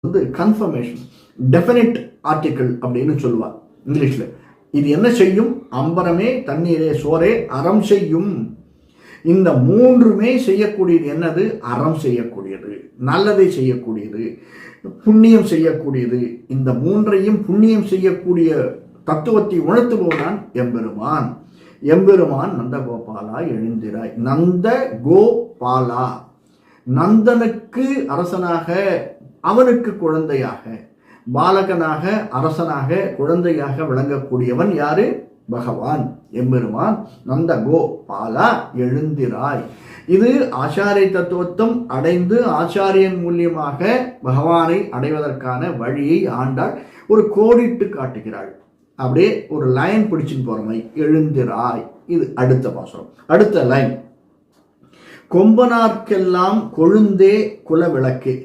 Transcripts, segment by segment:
Confirmation, definite article அப்படின்னு சொல்லுவா இங்கிலீஷ்ல. இது என்ன செய்யும்? அம்பரமே தண்ணீரே சோரே அறம் செய்யும். இந்த மூன்றுமே செய்யக்கூடியது என்னது? அறம் செய்யக்கூடியது, நல்லதை செய்யக்கூடியது, புண்ணியம் செய்யக்கூடியது. இந்த மூன்றையும் புண்ணியம் செய்யக்கூடிய தத்துவத்தை உணர்த்துபவன் எம்பெருமான். எம்பெருமான் நந்தகோபாலா எழுந்திராய். நந்த கோபாலா, நந்தனுக்கு அரசனாக, அவனுக்கு குழந்தையாக, பாலகனாக, அரசனாக, குழந்தையாக விளங்கக்கூடியவன் யாரு? பகவான் எம்பெருமான். நந்த கோபாலா எழுந்திராய். இது ஆச்சாரிய தத்துவத்தம் அடைந்து ஆச்சாரியன் மூலியமாக பகவானை அடைவதற்கான வழியை ஆண்டாள் ஒரு கோடிட்டு காட்டுகிறாள். அப்படியே ஒரு லைன் பிடிச்சின்னு போற மாதிரி எழுந்திராய். இது அடுத்த பாசுரம். அடுத்த லைன், கொம்பனார்க்கெல்லாம் கொழுந்தே குல விளக்கே.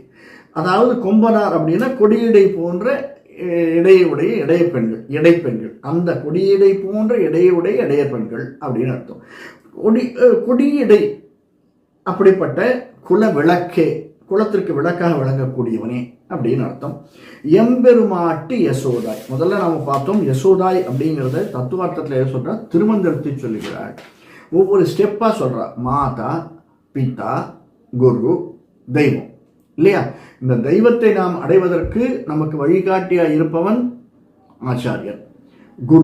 அதாவது கொம்பனார் அப்படின்னா கொடியடை போன்ற இடையுடைய இடையப்பெண்கள், இடைப்பெண்கள். அந்த கொடியடை போன்ற இடையுடைய இடைய பெண்கள் அப்படின்னு அர்த்தம். கொடியடை அப்படிப்பட்ட குல விளக்கே, குலத்திற்கு விளக்காக விளங்கக்கூடியவனே அப்படின்னு அர்த்தம். எம்பெருமாட்டி யசோதாய். முதல்ல நாம பார்த்தோம் யசோதாய் அப்படிங்கிறத தத்துவார்த்தத்தில் எது சொல்றா? திருமந்திரத்தை சொல்லுகிறாள். ஒவ்வொரு ஸ்டெப்பா சொல்றா. மாதா, பிதா, குரு, தெய்வம் இல்லையா? இந்த தெய்வத்தை நாம் அடைவதற்கு நமக்கு வழிகாட்டியா இருப்பவன் ஆச்சாரியன், குரு.